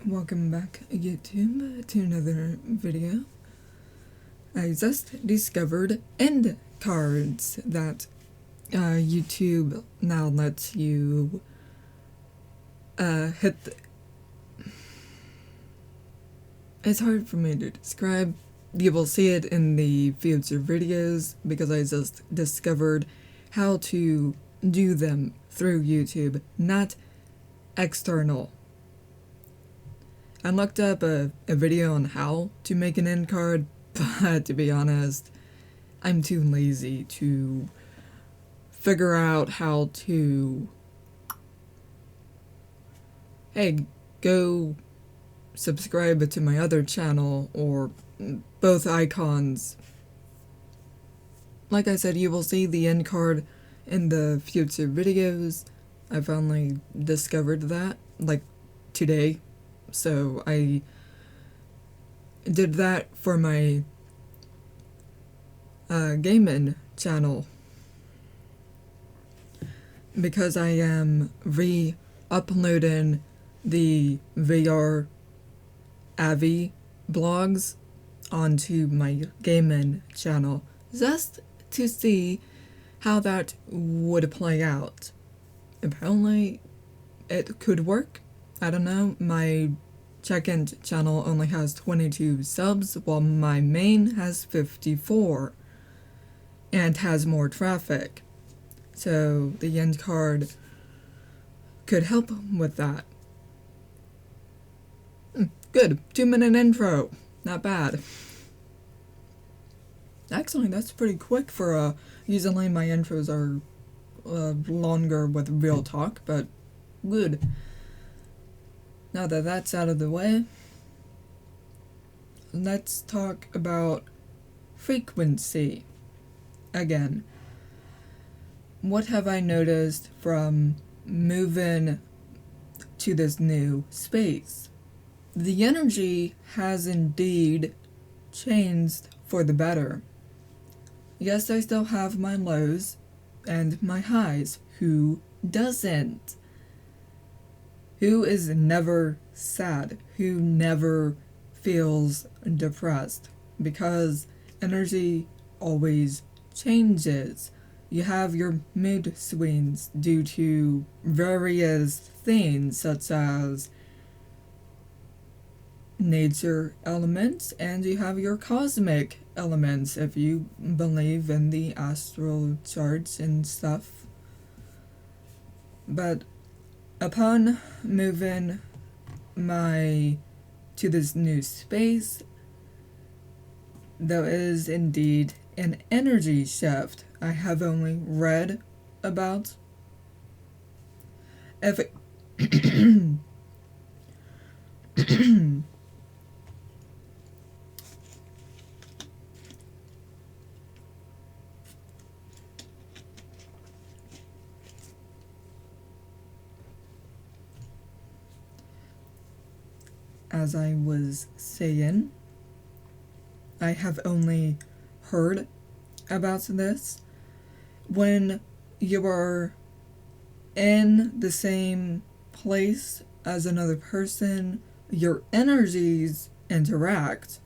Welcome back YouTube to another video. I just discovered end cards that YouTube now lets you hit It's hard for me to describe. You will see it in the future videos because I just discovered how to do them through YouTube, not external. I looked up a video on how to make an end card, but to be honest, I'm too lazy to figure out how to... Hey, go subscribe to my other channel, or both icons. Like I said, you will see the end card in the future videos. I finally discovered that, like, today. So I did that for my gaming channel because I am re-uploading the VR Avi blogs onto my gaming channel just to see how that would play out. Apparently it could work. I don't know, my second channel only has 22 subs, while my main has 54, and has more traffic. So the end card could help with that. Good, 2-minute intro, not bad. Actually, that's pretty quick for, usually my intros are longer with real talk, but good. Now that that's out of the way, let's talk about frequency again. What have I noticed from moving to this new space? The energy has indeed changed for the better. Yes, I still have my lows and my highs. Who doesn't? Who is never sad? Who never feels depressed? Because energy always changes. You have your mood swings due to various things such as nature elements, and you have your cosmic elements if you believe in the astral charts and stuff. But upon moving to this new space, there is indeed an energy shift I have only read about. If it as I was saying, I have only heard about this. When you are in the same place as another person, your energies interact.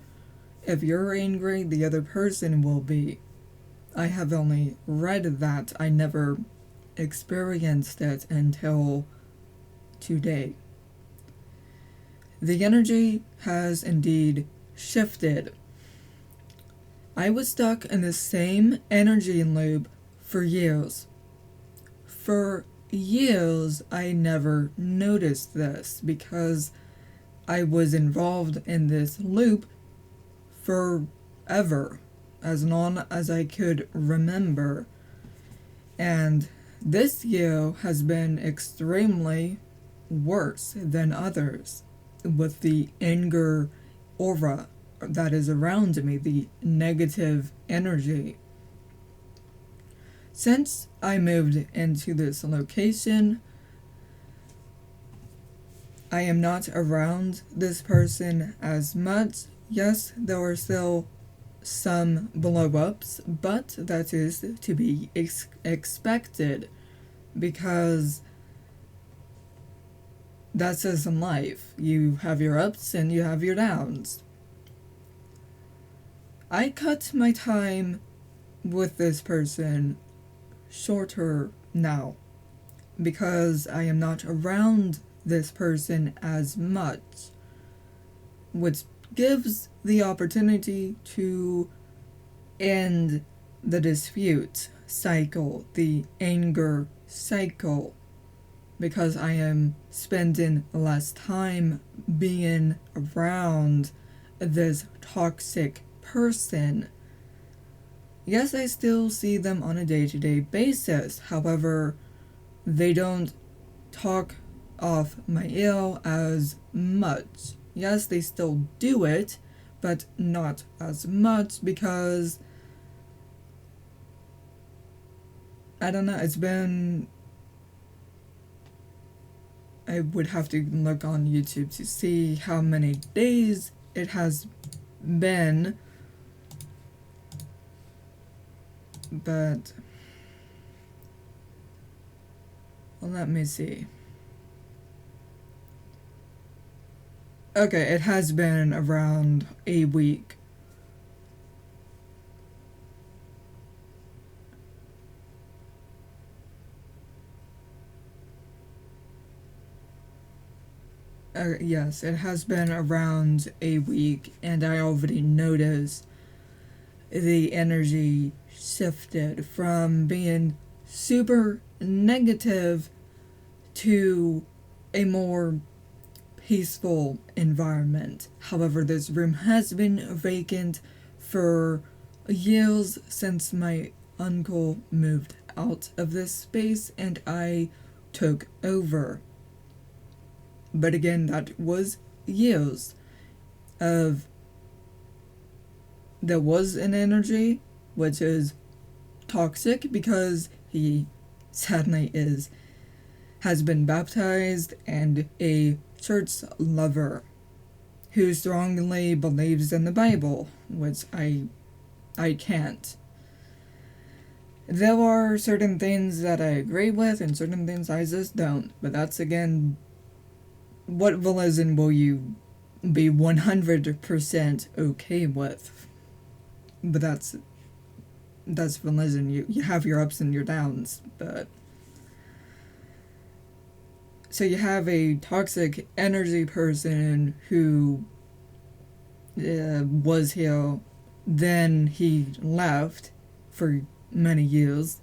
If you're angry, the other person will be. I have only read that. I never experienced it until today. The energy has indeed shifted. I was stuck in the same energy loop for years. For years, I never noticed this because I was involved in this loop forever, as long as I could remember. And this year has been extremely worse than others, with the anger aura that is around me, the negative energy. Since I moved into this location, I am not around this person as much. Yes, there are still some blow-ups, but that is to be expected because That's just in life. You have your ups and you have your downs. I cut my time with this person shorter now because I am not around this person as much, which gives the opportunity to end the dispute cycle, the anger cycle, because I am spending less time being around this toxic person. Yes, I still see them on a day-to-day basis. However, they don't talk off my ill as much. Yes, they still do it, but not as much because I don't know, I would have to look on YouTube to see how many days it has been, but well, let me see. Okay, it has been around a week. Yes, it has been around a week, and I already noticed the energy shifted from being super negative to a more peaceful environment. However, this room has been vacant for years since my uncle moved out of this space and I took over. But again, that was years of there was an energy which is toxic because he sadly has been baptized and a church lover who strongly believes in the Bible, which I can't. There are certain things that I agree with and certain things I just don't, but that's again, what religion will you be 100% okay with? But that's religion. You have your ups and your downs, but so you have a toxic energy person who was here, then he left for many years.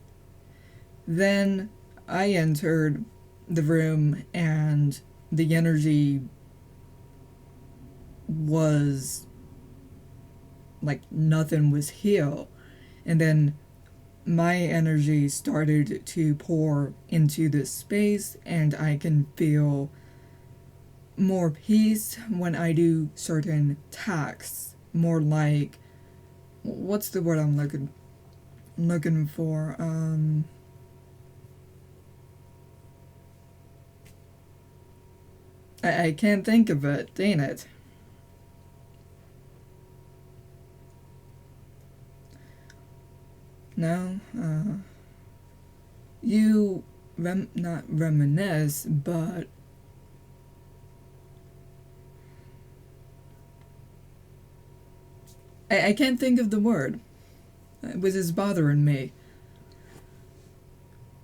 Then I entered the room and the energy was like nothing was here. And then my energy started to pour into this space, and I can feel more peace when I do certain tasks. More like, what's the word I'm looking for? I can't think of it. Dang it. No, you not reminisce, but I can't think of the word, which is bothering me.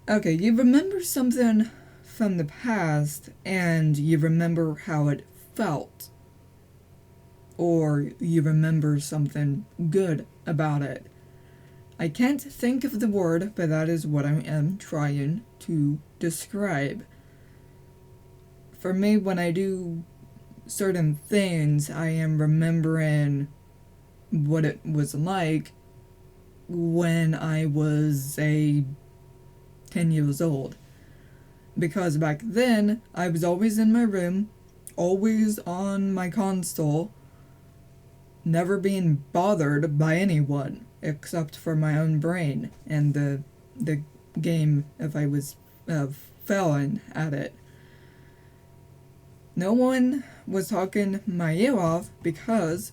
Okay, you remember something from the past, and you remember how it felt, or you remember something good about it. I can't think of the word, but that is what I am trying to describe. For me, when I do certain things, I am remembering what it was like when I was, say, 10 years old. Because back then, I was always in my room, always on my console, never being bothered by anyone except for my own brain and the game if I was failing at it. No one was talking my ear off because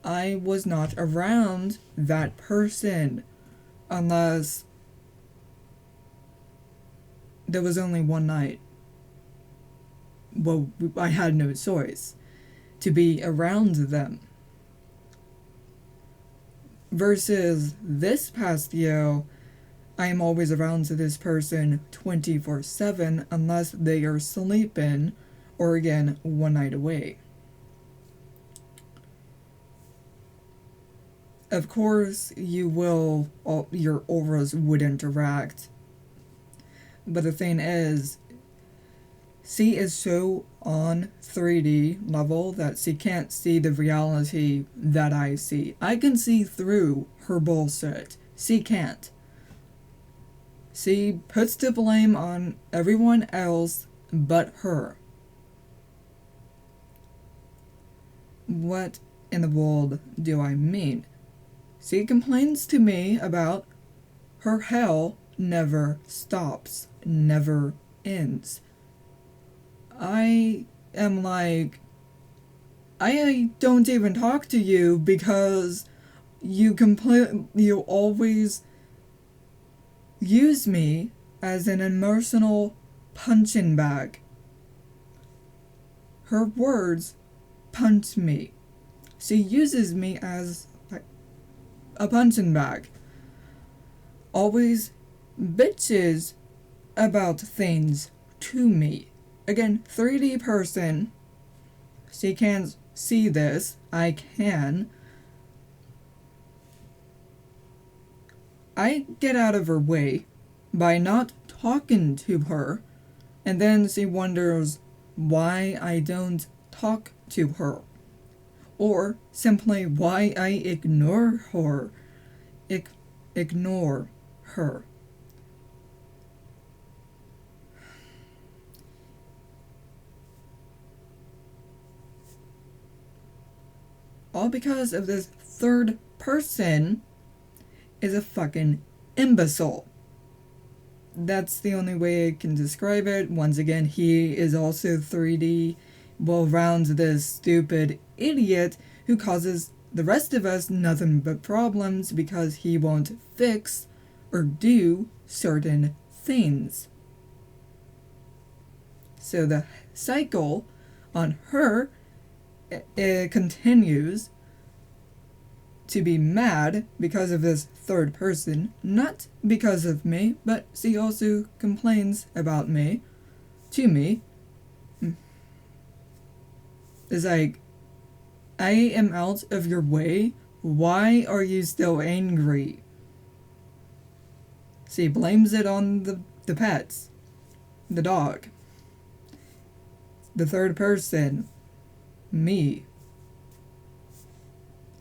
I was not around that person unless there was only one night. well, I had no choice to be around them. Versus this past year, I am always around this person 24/7 unless they are sleeping or again one night away. Of course, your auras would interact. But the thing is, she is so on 3D level that she can't see the reality that I see. I can see through her bullshit. She can't. She puts the blame on everyone else but her. What in the world do I mean? She complains to me about her hell never stops, never ends. I am like, I don't even talk to you because you always use me as an emotional punching bag. Her words punch me. She uses me as a punching bag. Always bitches about things to me. Again, 3D person. She can't see this. I can. I get out of her way by not talking to her, and then she wonders why I don't talk to her. Or simply why I ignore her. Ignore her. All because of this third person is a fucking imbecile. That's the only way I can describe it. Once again, he is also 3D, well around this stupid idiot who causes the rest of us nothing but problems because he won't fix or do certain things. So the cycle on her, it continues to be mad because of this third person, not because of me, but she also complains about me, to me. It's like, I am out of your way, why are you still angry? She blames it on the pets, the dog, the third person, me.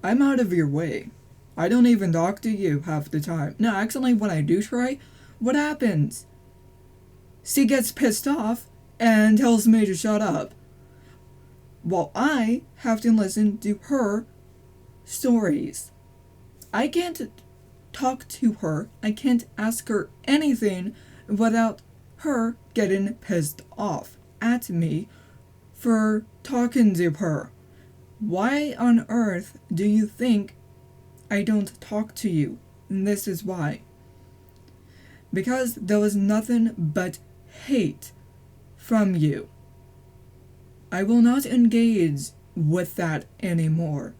I'm out of your way. I don't even talk to you half the time. No, actually, when I do try, what happens? She gets pissed off and tells me to shut up, while I have to listen to her stories. I can't talk to her. I can't ask her anything without her getting pissed off at me for talking to her. Why on earth do you think I don't talk to you? And this is why. Because there was nothing but hate from you. I will not engage with that anymore.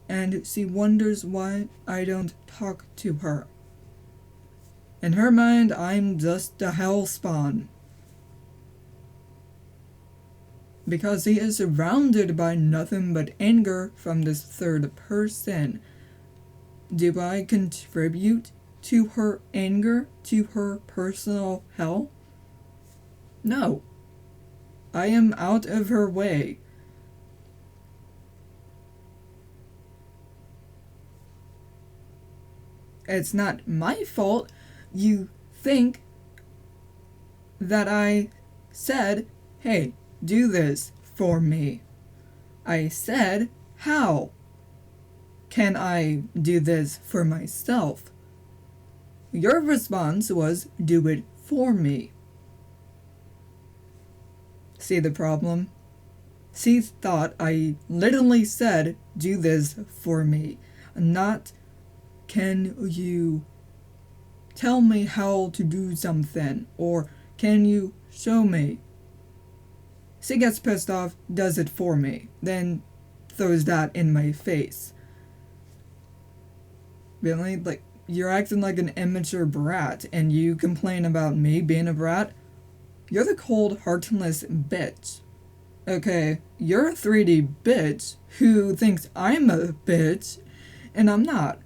And she wonders why I don't talk to her. In her mind, I'm just a hellspawn. Because he is surrounded by nothing but anger from this third person. Do I contribute to her anger, to her personal hell? No. I am out of her way. It's not my fault you think that I said, hey, do this for me. I said, how can I do this for myself? Your response was, do it for me. See the problem? She thought I literally said, do this for me, not can you tell me how to do something, or can you show me? She gets pissed off, does it for me, then throws that in my face. Really? Like, you're acting like an immature brat, and you complain about me being a brat? You're the cold, heartless bitch. Okay, you're a 3D bitch who thinks I'm a bitch, and I'm not.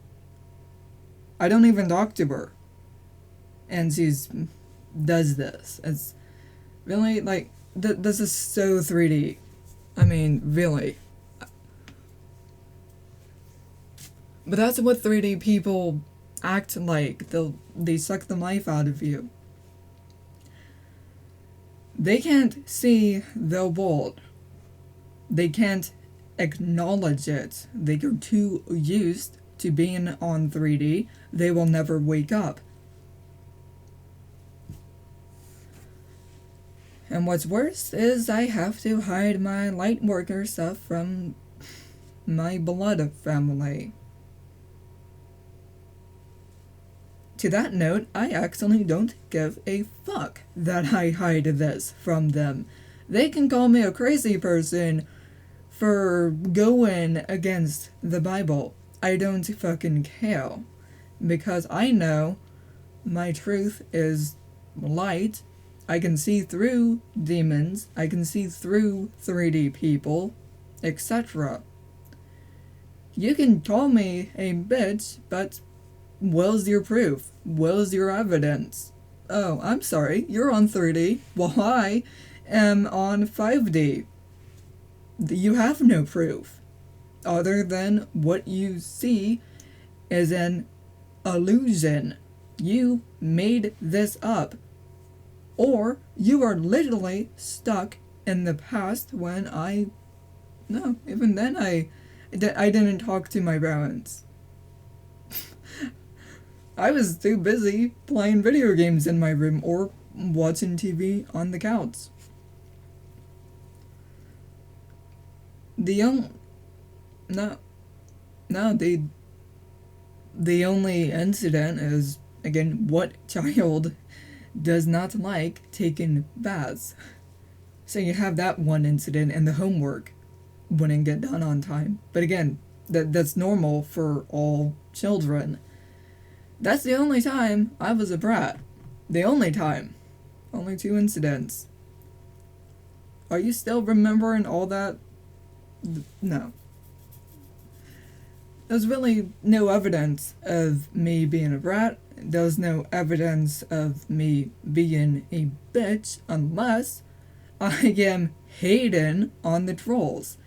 I don't even talk to her. And she's does this. It's really, like, this is so 3D. I mean, really. But that's what 3D people act like. They suck the life out of you. They can't see the world. They can't acknowledge it. They are too used to being on 3D. They will never wake up. And what's worse is I have to hide my lightworker stuff from my blood family. To that note, I actually don't give a fuck that I hide this from them. They can call me a crazy person for going against the Bible. I don't fucking care. Because I know my truth is light. I can see through demons. I can see through 3D people, etc. You can call me a bitch, but where's your proof? Where's your evidence? Oh, I'm sorry, you're on 3D, while I am on 5D. You have no proof, other than what you see is an illusion. You made this up. Or you are literally stuck in the past when no, even then I didn't talk to my parents. I was too busy playing video games in my room or watching TV on the couch. The only incident is, again, what child does not like taking baths? So you have that one incident, and the homework wouldn't get done on time. But again, that's normal for all children. That's the only time I was a brat. The only time. Only 2 incidents. Are you still remembering all that? No. There's really no evidence of me being a brat. There's no evidence of me being a bitch unless I am hating on the trolls.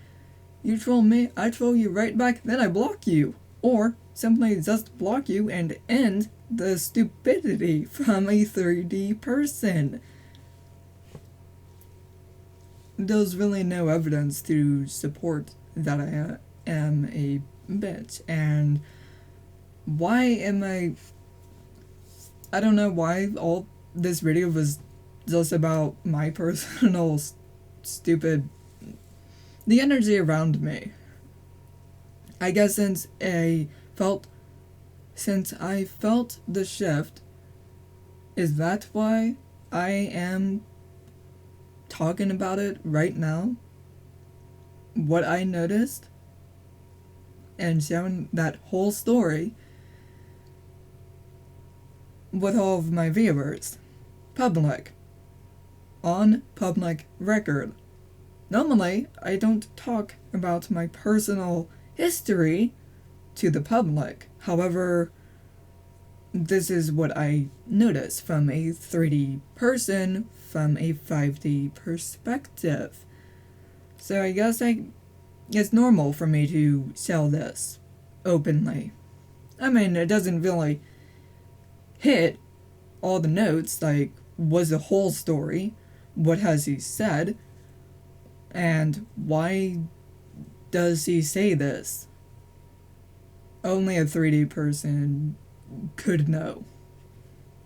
You troll me, I troll you right back, then I block you. Or simply just block you and end the stupidity from a 3D person. There's really no evidence to support that I am a bitch. And why am I don't know why all this video was just about my personal stupid... the energy around me. I guess since I felt the shift, is that why I am talking about it right now? What I noticed? And sharing that whole story with all of my viewers. Public. On public record. Normally, I don't talk about my personal history to the public. However, this is what I notice from a 3D person, from a 5D perspective. So I guess it's normal for me to sell this openly. I mean, it doesn't really hit all the notes, like, was the whole story, what has he said, and why does he say this? Only a 3D person could know.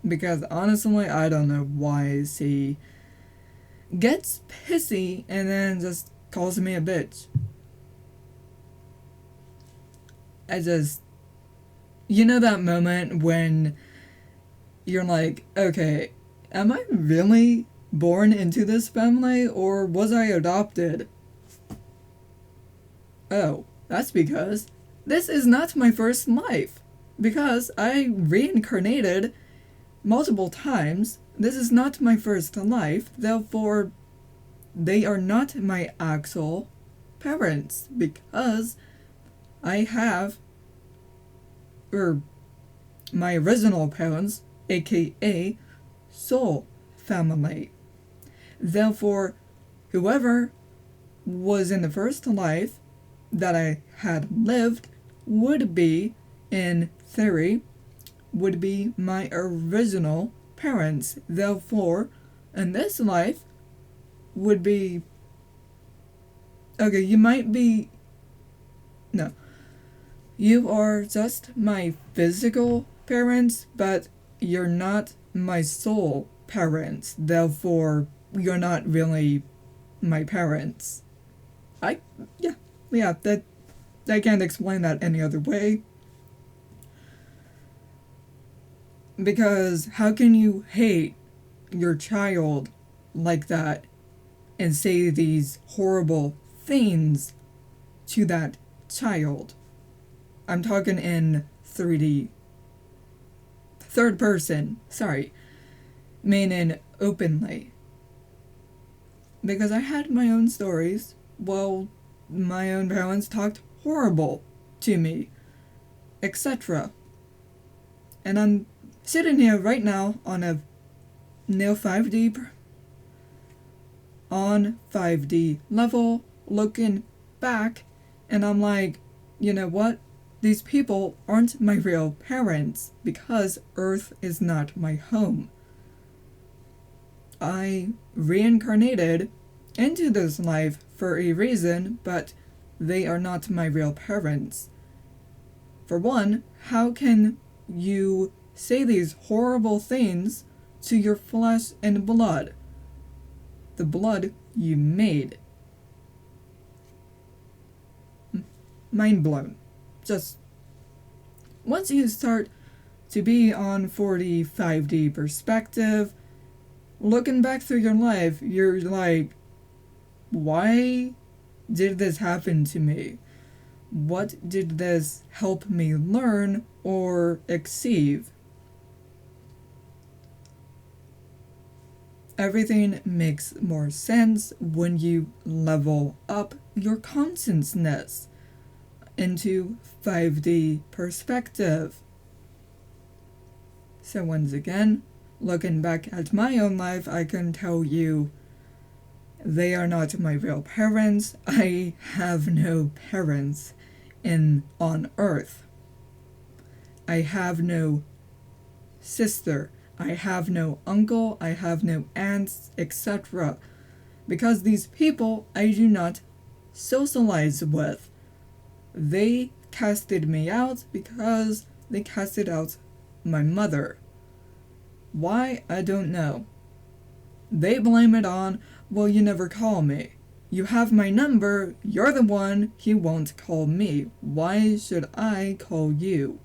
Because honestly, I don't know why he gets pissy and then just calls me a bitch. You know that moment when you're like, okay, am I really born into this family or was I adopted? Oh, that's because this is not my first life. Because I reincarnated multiple times, this is not my first life, therefore they are not my actual parents because I have my original parents, aka soul family. Therefore, whoever was in the first life that I had lived would be, in theory, would be my original parents. Therefore, in this life, would be... Okay, you might be... No. You are just my physical parents, but you're not my soul parents. Therefore, you're not really my parents. Yeah, that I can't explain that any other way. Because how can you hate your child like that and say these horrible things to that child? I'm talking in 3D. Third person, sorry. Meaning openly. Because I had my own stories. Well, my own parents talked horrible to me, etc. And I'm sitting here right now on a near 5D level, looking back, and I'm like, you know what? These people aren't my real parents because Earth is not my home. I reincarnated into this life for a reason, but they are not my real parents. For one, how can you say these horrible things to your flesh and blood? The blood you made. Mind blown. Just once you start to be on 4D, 5D perspective, looking back through your life, you're like, why did this happen to me? What did this help me learn or achieve? Everything makes more sense when you level up your consciousness into 5D perspective. So once again, looking back at my own life, I can tell you they are not my real parents. I have no parents on Earth. I have no sister. I have no uncle. I have no aunts, etc. Because these people I do not socialize with. They casted me out because they casted out my mother. Why? I don't know. They blame it on, well, you never call me. You have my number, you're the one who won't call me. Why should I call you?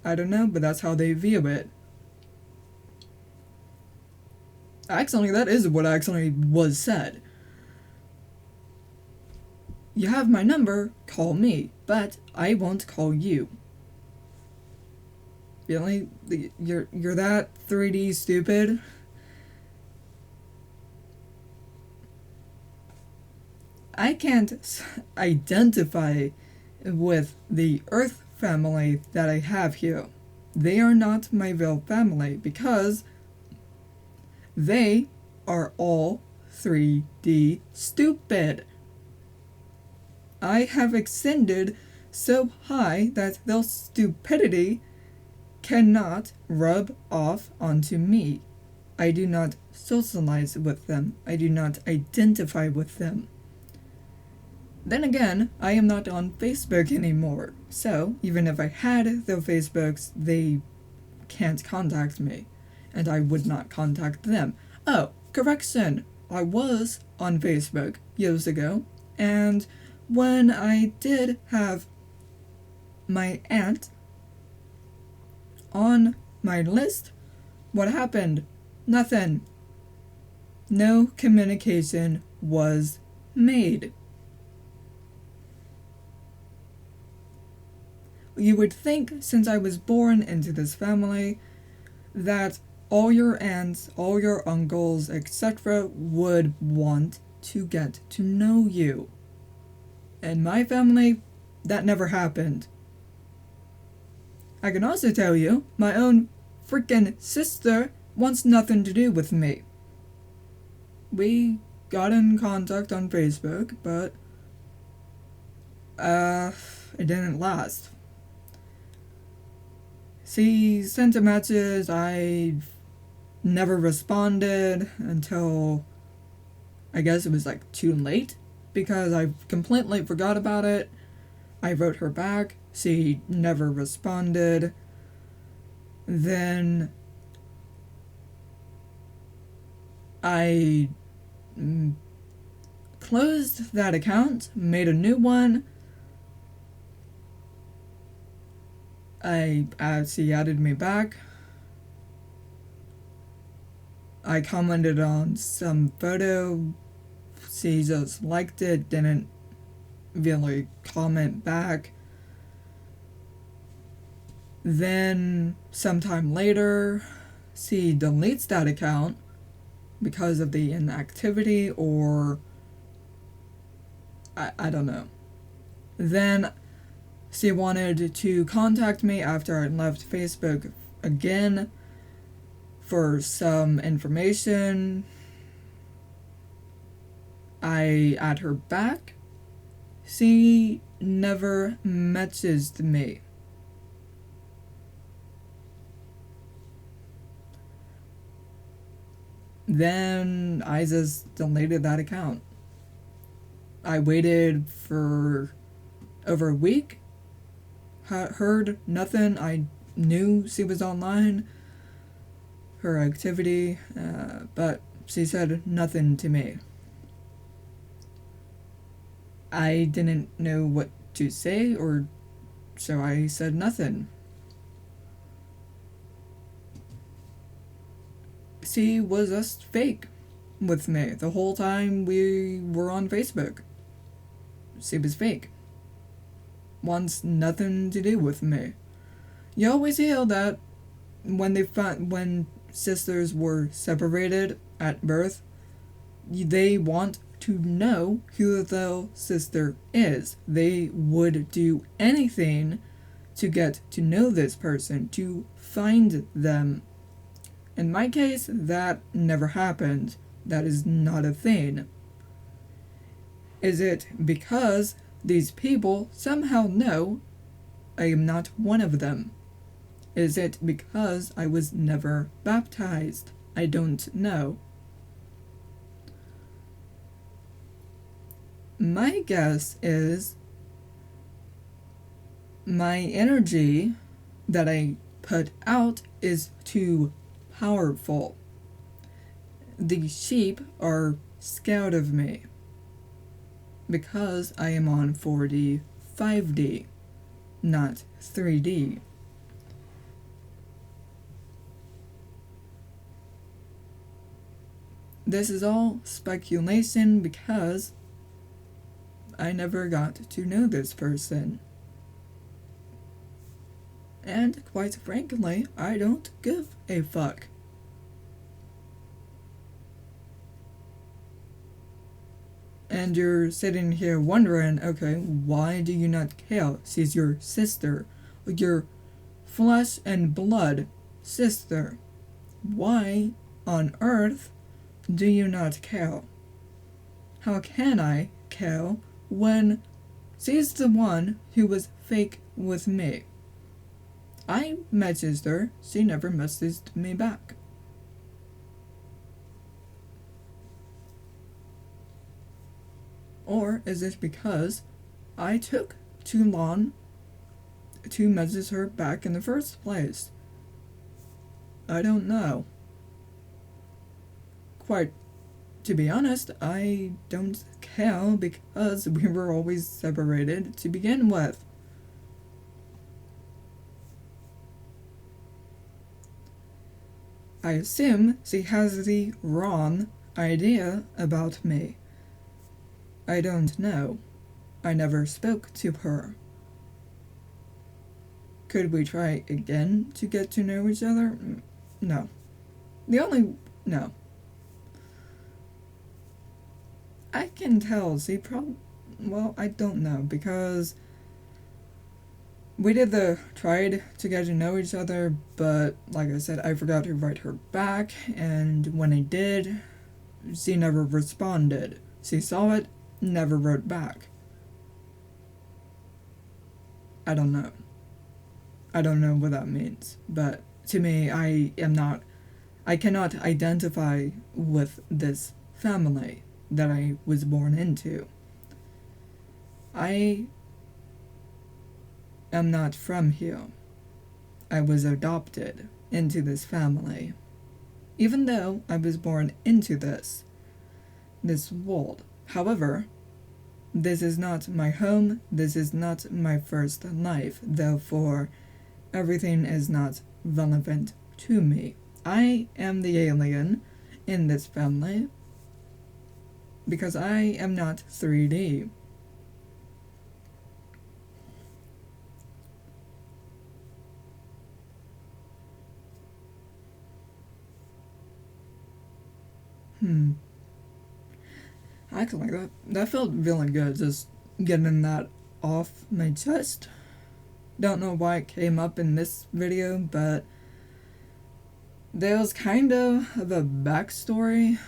I don't know, but that's how they view it. Actually, that is what actually was said. You have my number, call me, but I won't call you. Really? You're that 3D stupid? I can't identify with the Earth family that I have here. They are not my real family because they are all 3D stupid. I have extended so high that their stupidity cannot rub off onto me. I do not socialize with them. I do not identify with them. Then again, I am not on Facebook anymore, so even if I had their Facebooks, they can't contact me, and I would not contact them. Oh, correction, I was on Facebook years ago, and when I did have my aunt on my list, what happened? Nothing. No communication was made. You would think, since I was born into this family, that all your aunts, all your uncles, etc. would want to get to know you. In my family, that never happened. I can also tell you, my own freaking sister wants nothing to do with me. We got in contact on Facebook, but it didn't last. She sent a message, I never responded until I guess it was like too late because I completely forgot about it. I wrote her back, she never responded. Then I closed that account, made a new one. She added me back. I commented on some photo. She just liked it, didn't really comment back. Then, sometime later, she deletes that account because of the inactivity or I don't know. Then she wanted to contact me after I left Facebook again for some information. I add her back. She never messaged me. Then I just deleted that account. I waited for over a week. Heard nothing. I knew she was online, her activity, but she said nothing to me. I didn't know what to say, or so I said nothing. She was just fake with me the whole time we were on Facebook. She was fake. Wants nothing to do with me. You always hear that when sisters were separated at birth, they want to know who their sister is. They would do anything to get to know this person, to find them. In my case, that never happened. That is not a thing. Is it because these people somehow know I am not one of them? Is it because I was never baptized? I don't know. My guess is my energy that I put out is too powerful. The sheep are scared of me because I am on 4D, 5D, not 3D. This is all speculation because I never got to know this person. And quite frankly, I don't give a fuck. And you're sitting here wondering, okay, why do you not care? She's your sister, your flesh and blood sister. Why on earth do you not care? How can I care when she's the one who was fake with me? I messaged her, she never messaged me back. Or is it because I took too long to message her back in the first place? I don't know. Quite to be honest, I don't care because we were always separated to begin with. I assume she has the wrong idea about me. I don't know. I never spoke to her. Could we try again to get to know each other? No. No. I can tell she well, I don't know, because we tried to get to know each other, but like I said, I forgot to write her back, and when I did, she never responded. She saw it, never wrote back. I don't know. I don't know what that means, but to me, I cannot identify with this family that I was born into. I am not from here. I was adopted into this family. Even though I was born into this world. However, this is not my home, this is not my first life, therefore everything is not relevant to me. I am the alien in this family because I am not 3D. Actually, that felt really good, just getting that off my chest. Don't know why it came up in this video, but there's kind of a backstory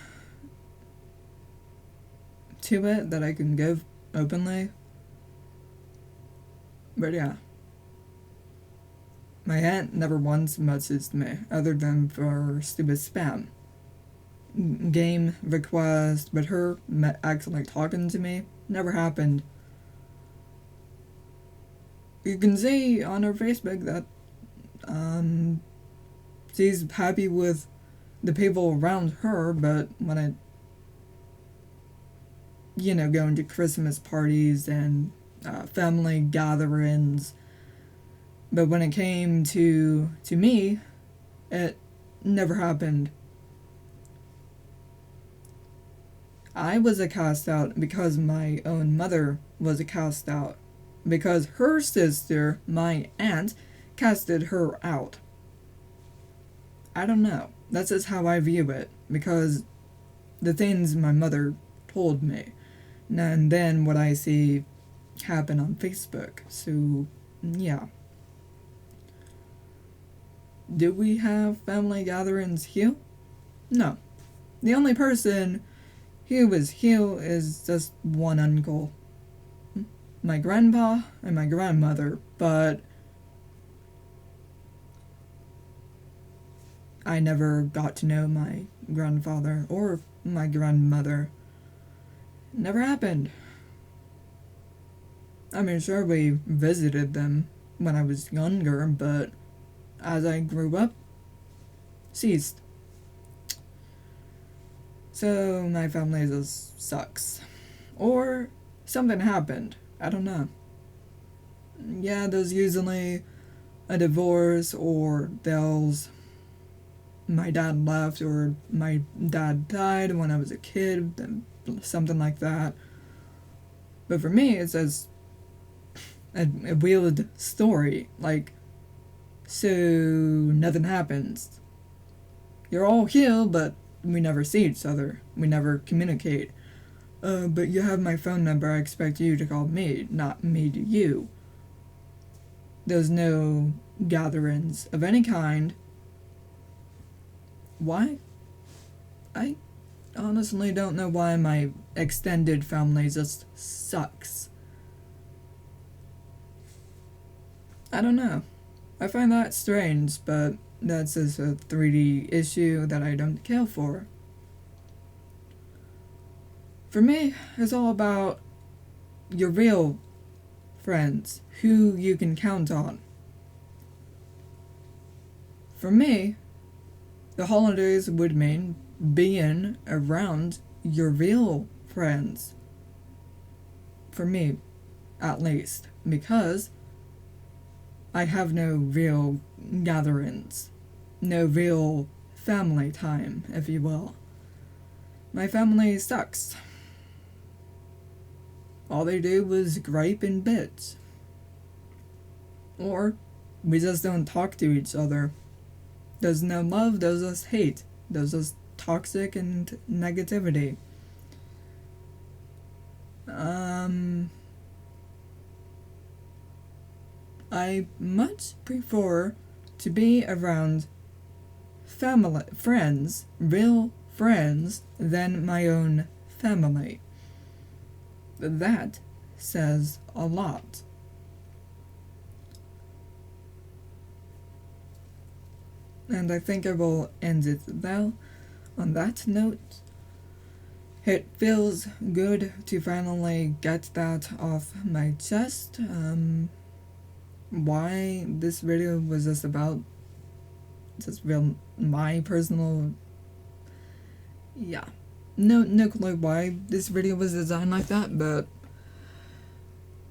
to it that I can give openly. But yeah. My aunt never once messaged me, other than for stupid spam. Game request, but her actually talking to me never happened. You can see on her Facebook that she's happy with the people around her, but when I going to Christmas parties and family gatherings, but when it came to me, it never happened. I was a cast out because my own mother was a cast out. Because her sister, my aunt, casted her out. I don't know. That's just how I view it. Because the things my mother told me. And then what I see happen on Facebook. So, yeah. Do we have family gatherings here? No. The only person who was here is just one uncle. My grandpa and my grandmother, but I never got to know my grandfather or my grandmother. Never happened. I mean, sure, we visited them when I was younger, but as I grew up, ceased. So my family just sucks. Or something happened. I don't know. Yeah, there's usually a divorce, or there's my dad left, or my dad died when I was a kid, and something like that. But for me, it's just a weird story. Like, so nothing happens. You're all here, but we never see each other. We never communicate. But you have my phone number, I expect you to call me, not me to you. There's no gatherings of any kind. Why? I honestly don't know why my extended family just sucks. I don't know. I find that strange, but that's just a 3D issue that I don't care for. For me, it's all about your real friends, who you can count on. For me, the holidays would mean being around your real friends. For me, at least, because I have no real gatherings, no real family time, if you will. My family sucks. All they do is gripe and bitch. Or we just don't talk to each other. There's no love, there's just hate. There's just toxic and negativity. I much prefer to be around friends, real friends, than my own family. That says a lot. And I think I will end it now on that note. It feels good to finally get that off my chest. Why this video was just about my personal, yeah, no clue why this video was designed like that, but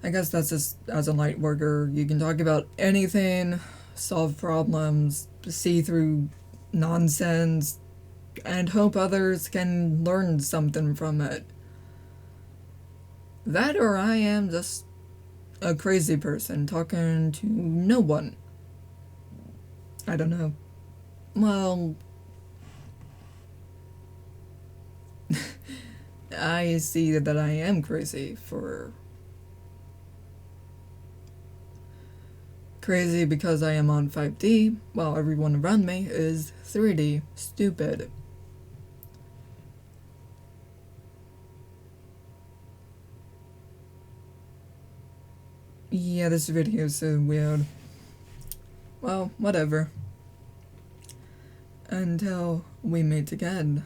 I guess that's just, as a light worker, you can talk about anything, solve problems, see through nonsense, and hope others can learn something from it. That, or I am just a crazy person talking to no one. I don't know. Well, I see that I am crazy because I am on 5D while everyone around me is 3D stupid. Yeah, this video is so weird. Well, whatever. Until we meet again.